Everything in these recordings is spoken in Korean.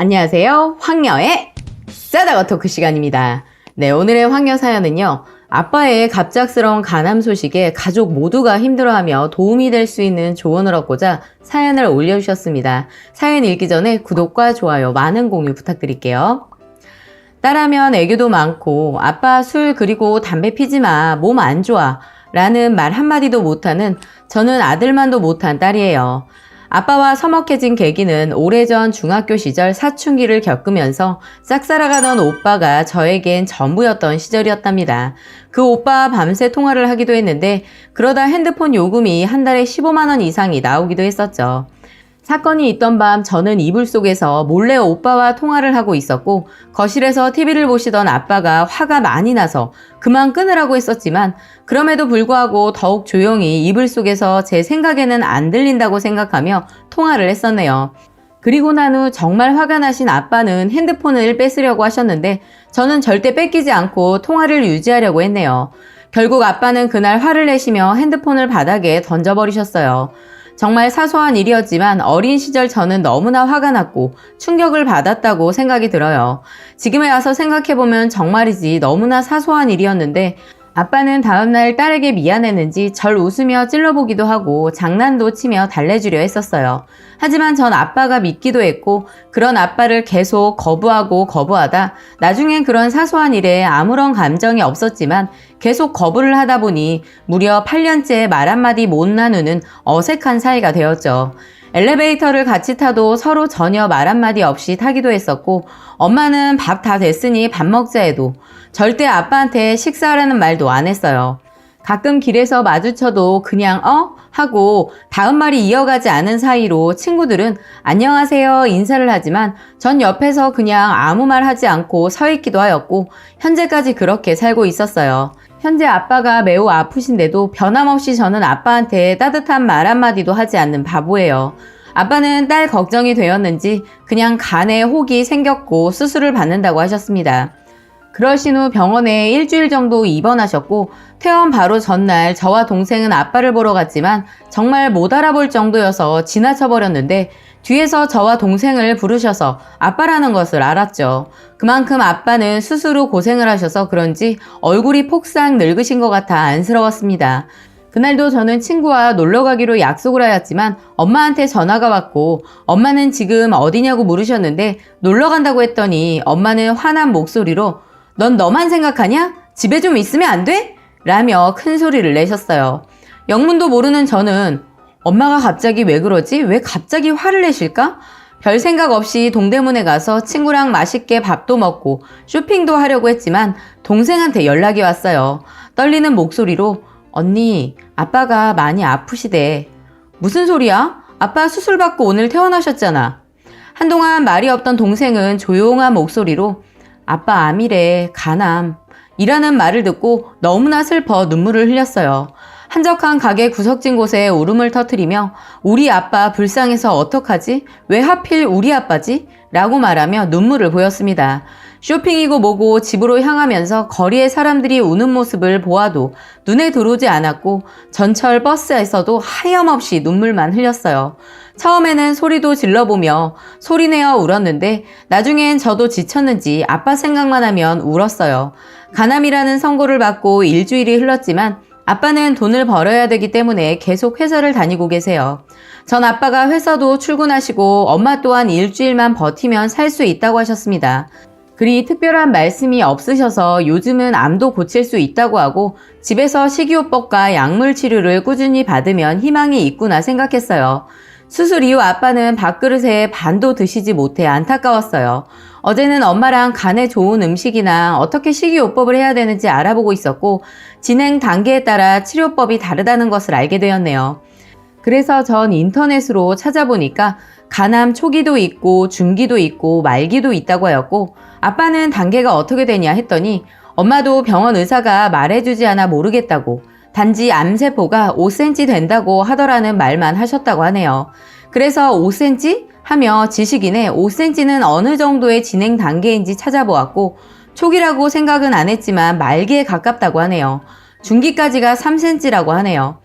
안녕하세요. 황녀의 싸다가 토크 시간입니다. 네, 오늘의 황녀 사연은요. 아빠의 갑작스러운 간암 소식에 가족 모두가 힘들어하며 도움이 될 수 있는 조언을 얻고자 사연을 올려주셨습니다. 사연 읽기 전에 구독과 좋아요, 많은 공유 부탁드릴게요. 딸하면 애교도 많고 아빠 술 그리고 담배 피지 마, 몸 안 좋아 라는 말 한마디도 못하는 저는 아들만도 못한 딸이에요. 아빠와 서먹해진 계기는 오래전 중학교 시절 사춘기를 겪으면서 짝사랑하던 오빠가 저에겐 전부였던 시절이었답니다. 그 오빠와 밤새 통화를 하기도 했는데 그러다 핸드폰 요금이 한 달에 15만 원 이상이 나오기도 했었죠. 사건이 있던 밤 저는 이불 속에서 몰래 오빠와 통화를 하고 있었고 거실에서 TV를 보시던 아빠가 화가 많이 나서 그만 끊으라고 했었지만 그럼에도 불구하고 더욱 조용히 이불 속에서 제 생각에는 안 들린다고 생각하며 통화를 했었네요. 그리고 난 후 정말 화가 나신 아빠는 핸드폰을 뺏으려고 하셨는데 저는 절대 뺏기지 않고 통화를 유지하려고 했네요. 결국 아빠는 그날 화를 내시며 핸드폰을 바닥에 던져버리셨어요. 정말 사소한 일이었지만 어린 시절 저는 너무나 화가 났고 충격을 받았다고 생각이 들어요. 지금에 와서 생각해보면 정말이지 너무나 사소한 일이었는데 아빠는 다음날 딸에게 미안했는지 절 웃으며 찔러보기도 하고 장난도 치며 달래주려 했었어요. 하지만 전 아빠가 믿기도 했고 그런 아빠를 계속 거부하다 나중엔 그런 사소한 일에 아무런 감정이 없었지만 계속 거부를 하다 보니 무려 8년째 말 한마디 못 나누는 어색한 사이가 되었죠. 엘리베이터를 같이 타도 서로 전혀 말 한마디 없이 타기도 했었고 엄마는 밥 다 됐으니 밥 먹자 해도 절대 아빠한테 식사하라는 말도 안 했어요. 가끔 길에서 마주쳐도 그냥 하고 다음 말이 이어가지 않은 사이로 친구들은 안녕하세요 인사를 하지만 전 옆에서 그냥 아무 말 하지 않고 서 있기도 하였고 현재까지 그렇게 살고 있었어요. 현재 아빠가 매우 아프신데도 변함없이 저는 아빠한테 따뜻한 말 한마디도 하지 않는 바보예요. 아빠는 딸 걱정이 되었는지 그냥 간에 혹이 생겼고 수술을 받는다고 하셨습니다. 그러신 후 병원에 일주일 정도 입원하셨고 퇴원 바로 전날 저와 동생은 아빠를 보러 갔지만 정말 못 알아볼 정도여서 지나쳐버렸는데 뒤에서 저와 동생을 부르셔서 아빠라는 것을 알았죠. 그만큼 아빠는 수술 후 고생을 하셔서 그런지 얼굴이 폭삭 늙으신 것 같아 안쓰러웠습니다. 그날도 저는 친구와 놀러 가기로 약속을 하였지만 엄마한테 전화가 왔고 엄마는 지금 어디냐고 물으셨는데 놀러 간다고 했더니 엄마는 화난 목소리로 넌 너만 생각하냐? 집에 좀 있으면 안 돼? 라며 큰 소리를 내셨어요. 영문도 모르는 저는 엄마가 갑자기 왜 그러지? 왜 갑자기 화를 내실까? 별 생각 없이 동대문에 가서 친구랑 맛있게 밥도 먹고 쇼핑도 하려고 했지만 동생한테 연락이 왔어요. 떨리는 목소리로 언니, 아빠가 많이 아프시대. 무슨 소리야? 아빠 수술 받고 오늘 퇴원하셨잖아. 한동안 말이 없던 동생은 조용한 목소리로 아빠 암이래, 간암 이라는 말을 듣고 너무나 슬퍼 눈물을 흘렸어요. 한적한 가게 구석진 곳에 울음을 터뜨리며 우리 아빠 불쌍해서 어떡하지? 왜 하필 우리 아빠지? 라고 말하며 눈물을 보였습니다. 쇼핑이고 뭐고 집으로 향하면서 거리에 사람들이 우는 모습을 보아도 눈에 들어오지 않았고 전철 버스에서도 하염없이 눈물만 흘렸어요. 처음에는 소리도 질러보며 소리내어 울었는데 나중엔 저도 지쳤는지 아빠 생각만 하면 울었어요. 간암이라는 선고를 받고 일주일이 흘렀지만 아빠는 돈을 벌어야 되기 때문에 계속 회사를 다니고 계세요. 전 아빠가 회사도 출근하시고 엄마 또한 일주일만 버티면 살 수 있다고 하셨습니다. 그리 특별한 말씀이 없으셔서 요즘은 암도 고칠 수 있다고 하고 집에서 식이요법과 약물 치료를 꾸준히 받으면 희망이 있구나 생각했어요. 수술 이후 아빠는 밥그릇에 반도 드시지 못해 안타까웠어요. 어제는 엄마랑 간에 좋은 음식이나 어떻게 식이요법을 해야 되는지 알아보고 있었고 진행 단계에 따라 치료법이 다르다는 것을 알게 되었네요. 그래서 전 인터넷으로 찾아보니까 간암 초기도 있고 중기도 있고 말기도 있다고 하였고 아빠는 단계가 어떻게 되냐 했더니 엄마도 병원 의사가 말해주지 않아 모르겠다고 단지 암세포가 5cm 된다고 하더라는 말만 하셨다고 하네요. 그래서 5cm? 하며 지식인의 5cm는 어느 정도의 진행 단계인지 찾아보았고 초기라고 생각은 안 했지만 말기에 가깝다고 하네요. 중기까지가 3cm라고 하네요.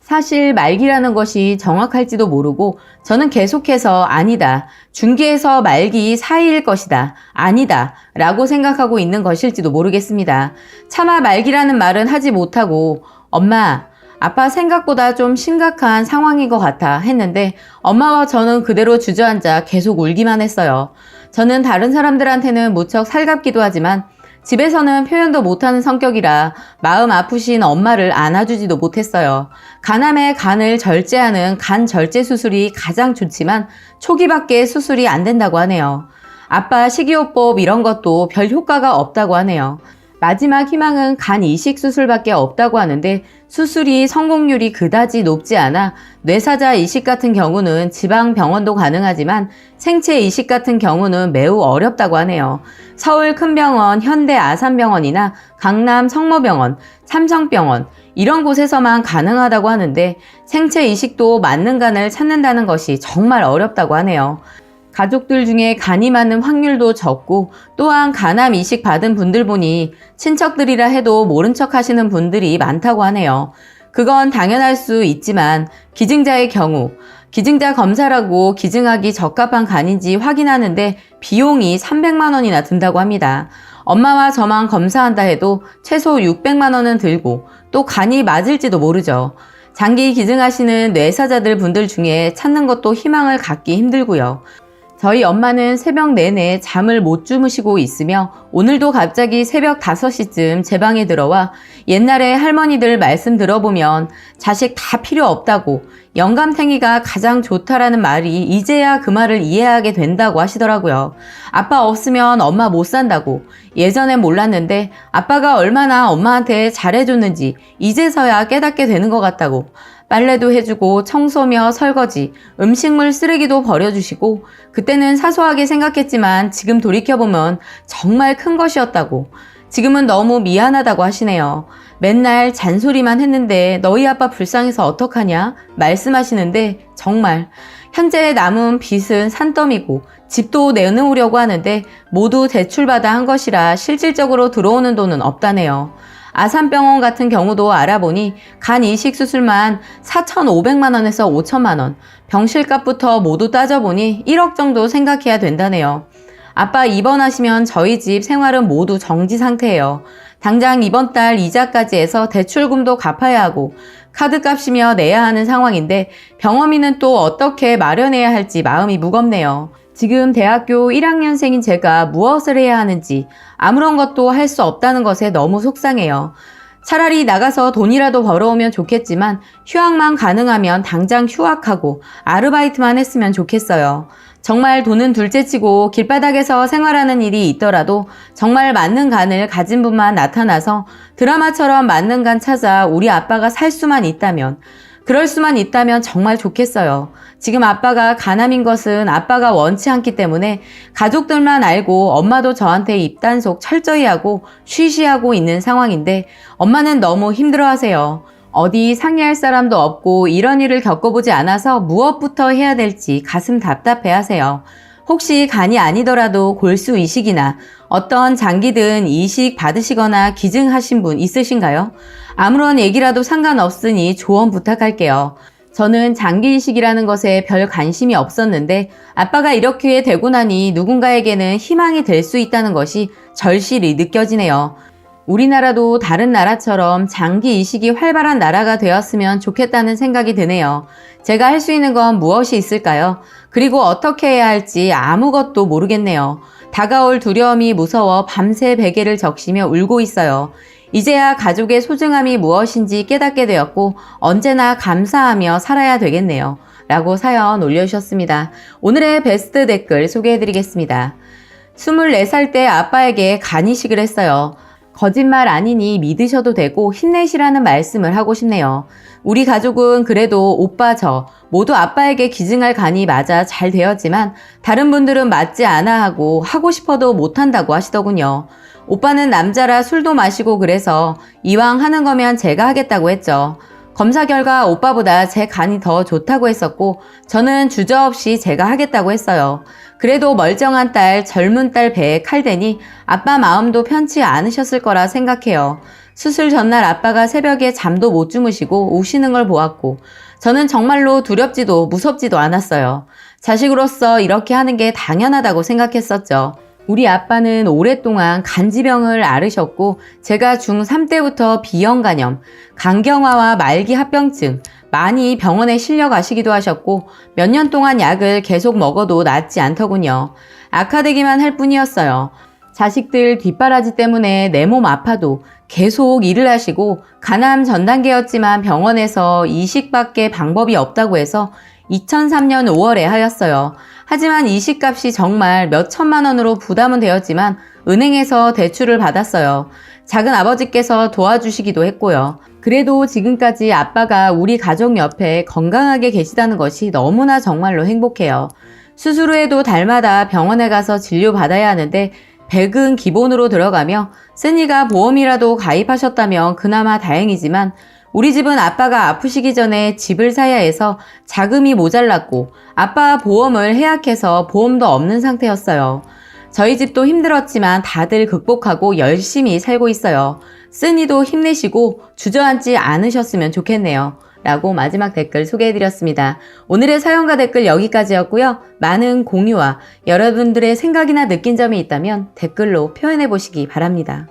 사실 말기라는 것이 정확할지도 모르고 저는 계속해서 아니다, 중기에서 말기 사이일 것이다, 아니다 라고 생각하고 있는 것일지도 모르겠습니다. 차마 말기라는 말은 하지 못하고 엄마, 아빠 생각보다 좀 심각한 상황인 것 같아 했는데 엄마와 저는 그대로 주저앉아 계속 울기만 했어요. 저는 다른 사람들한테는 무척 살갑기도 하지만 집에서는 표현도 못하는 성격이라 마음 아프신 엄마를 안아주지도 못했어요. 간암의 간을 절제하는 간 절제 수술이 가장 좋지만 초기밖에 수술이 안 된다고 하네요. 아빠 식이요법 이런 것도 별 효과가 없다고 하네요. 마지막 희망은 간 이식 수술밖에 없다고 하는데 수술이 성공률이 그다지 높지 않아 뇌사자 이식 같은 경우는 지방 병원도 가능하지만 생체 이식 같은 경우는 매우 어렵다고 하네요. 서울 큰병원, 현대 아산병원이나 강남 성모병원, 삼성병원 이런 곳에서만 가능하다고 하는데 생체 이식도 맞는 간을 찾는다는 것이 정말 어렵다고 하네요. 가족들 중에 간이 맞는 확률도 적고 또한 간암 이식 받은 분들 보니 친척들이라 해도 모른 척 하시는 분들이 많다고 하네요. 그건 당연할 수 있지만 기증자의 경우 기증자 검사라고 기증하기 적합한 간인지 확인하는데 비용이 300만 원이나 든다고 합니다. 엄마와 저만 검사한다 해도 최소 600만 원은 들고 또 간이 맞을지도 모르죠. 장기 기증하시는 뇌사자들 분들 중에 찾는 것도 희망을 갖기 힘들고요. 저희 엄마는 새벽 내내 잠을 못 주무시고 있으며 오늘도 갑자기 새벽 5시쯤 제 방에 들어와 옛날에 할머니들 말씀 들어보면 자식 다 필요 없다고 영감탱이가 가장 좋다라는 말이 이제야 그 말을 이해하게 된다고 하시더라고요. 아빠 없으면 엄마 못 산다고. 예전엔 몰랐는데 아빠가 얼마나 엄마한테 잘해줬는지 이제서야 깨닫게 되는 것 같다고. 빨래도 해주고 청소며 설거지, 음식물 쓰레기도 버려주시고 그때는 사소하게 생각했지만 지금 돌이켜보면 정말 큰 것이었다고. 지금은 너무 미안하다고 하시네요. 맨날 잔소리만 했는데 너희 아빠 불쌍해서 어떡하냐 말씀하시는데 정말 현재 남은 빚은 산더미고 집도 내놓으려고 하는데 모두 대출받아 한 것이라 실질적으로 들어오는 돈은 없다네요. 아산병원 같은 경우도 알아보니 간 이식 수술만 4,500만 원에서 5천만 원, 병실값부터 모두 따져보니 1억 정도 생각해야 된다네요. 아빠 입원하시면 저희 집 생활은 모두 정지 상태예요. 당장 이번 달 이자까지 해서 대출금도 갚아야 하고 카드값이며 내야 하는 상황인데 병원비는 또 어떻게 마련해야 할지 마음이 무겁네요. 지금 대학교 1학년생인 제가 무엇을 해야 하는지 아무런 것도 할 수 없다는 것에 너무 속상해요. 차라리 나가서 돈이라도 벌어오면 좋겠지만 휴학만 가능하면 당장 휴학하고 아르바이트만 했으면 좋겠어요. 정말 돈은 둘째치고 길바닥에서 생활하는 일이 있더라도 정말 맞는 간을 가진 분만 나타나서 드라마처럼 맞는 간 찾아 우리 아빠가 살 수만 있다면 그럴 수만 있다면 정말 좋겠어요. 지금 아빠가 간암인 것은 아빠가 원치 않기 때문에 가족들만 알고 엄마도 저한테 입단속 철저히 하고 쉬쉬하고 있는 상황인데 엄마는 너무 힘들어하세요. 어디 상의할 사람도 없고 이런 일을 겪어보지 않아서 무엇부터 해야 될지 가슴 답답해 하세요. 혹시 간이 아니더라도 골수 이식이나 어떤 장기든 이식 받으시거나 기증하신 분 있으신가요? 아무런 얘기라도 상관없으니 조언 부탁할게요. 저는 장기 이식이라는 것에 별 관심이 없었는데 아빠가 이렇게 되고 나니 누군가에게는 희망이 될 수 있다는 것이 절실히 느껴지네요. 우리나라도 다른 나라처럼 장기 이식이 활발한 나라가 되었으면 좋겠다는 생각이 드네요. 제가 할 수 있는 건 무엇이 있을까요? 그리고 어떻게 해야 할지 아무것도 모르겠네요. 다가올 두려움이 무서워 밤새 베개를 적시며 울고 있어요. 이제야 가족의 소중함이 무엇인지 깨닫게 되었고 언제나 감사하며 살아야 되겠네요. 라고 사연 올려주셨습니다. 오늘의 베스트 댓글 소개해드리겠습니다. 24살 때 아빠에게 간 이식을 했어요. 거짓말 아니니 믿으셔도 되고 힘내시라는 말씀을 하고 싶네요. 우리 가족은 그래도 오빠 저 모두 아빠에게 기증할 간이 맞아 잘 되었지만 다른 분들은 맞지 않아 하고 싶어도 못한다고 하시더군요. 오빠는 남자라 술도 마시고 그래서 이왕 하는 거면 제가 하겠다고 했죠. 검사 결과 오빠보다 제 간이 더 좋다고 했었고 저는 주저없이 제가 하겠다고 했어요. 그래도 멀쩡한 딸, 젊은 딸 배에 칼 대니 아빠 마음도 편치 않으셨을 거라 생각해요. 수술 전날 아빠가 새벽에 잠도 못 주무시고 우시는 걸 보았고 저는 정말로 두렵지도 무섭지도 않았어요. 자식으로서 이렇게 하는 게 당연하다고 생각했었죠. 우리 아빠는 오랫동안 간지병을 앓으셨고 제가 중3 때부터 비형 간염, 간경화와 말기 합병증, 많이 병원에 실려 가시기도 하셨고 몇 년 동안 약을 계속 먹어도 낫지 않더군요. 악화되기만 할 뿐이었어요. 자식들 뒷바라지 때문에 내 몸 아파도 계속 일을 하시고 간암 전 단계였지만 병원에서 이식밖에 방법이 없다고 해서 2003년 5월에 하였어요. 하지만 이식값이 정말 몇 천만 원으로 부담은 되었지만 은행에서 대출을 받았어요. 작은 아버지께서 도와주시기도 했고요. 그래도 지금까지 아빠가 우리 가족 옆에 건강하게 계시다는 것이 너무나 정말로 행복해요. 수술 후에도 달마다 병원에 가서 진료받아야 하는데 100은 기본으로 들어가며 쓰니가 보험이라도 가입하셨다면 그나마 다행이지만 우리 집은 아빠가 아프시기 전에 집을 사야 해서 자금이 모자랐고 아빠 보험을 해약해서 보험도 없는 상태였어요. 저희 집도 힘들었지만 다들 극복하고 열심히 살고 있어요. 쓰니도 힘내시고 주저앉지 않으셨으면 좋겠네요. 라고 마지막 댓글 소개해드렸습니다. 오늘의 사연과 댓글 여기까지였고요. 많은 공유와 여러분들의 생각이나 느낀 점이 있다면 댓글로 표현해보시기 바랍니다.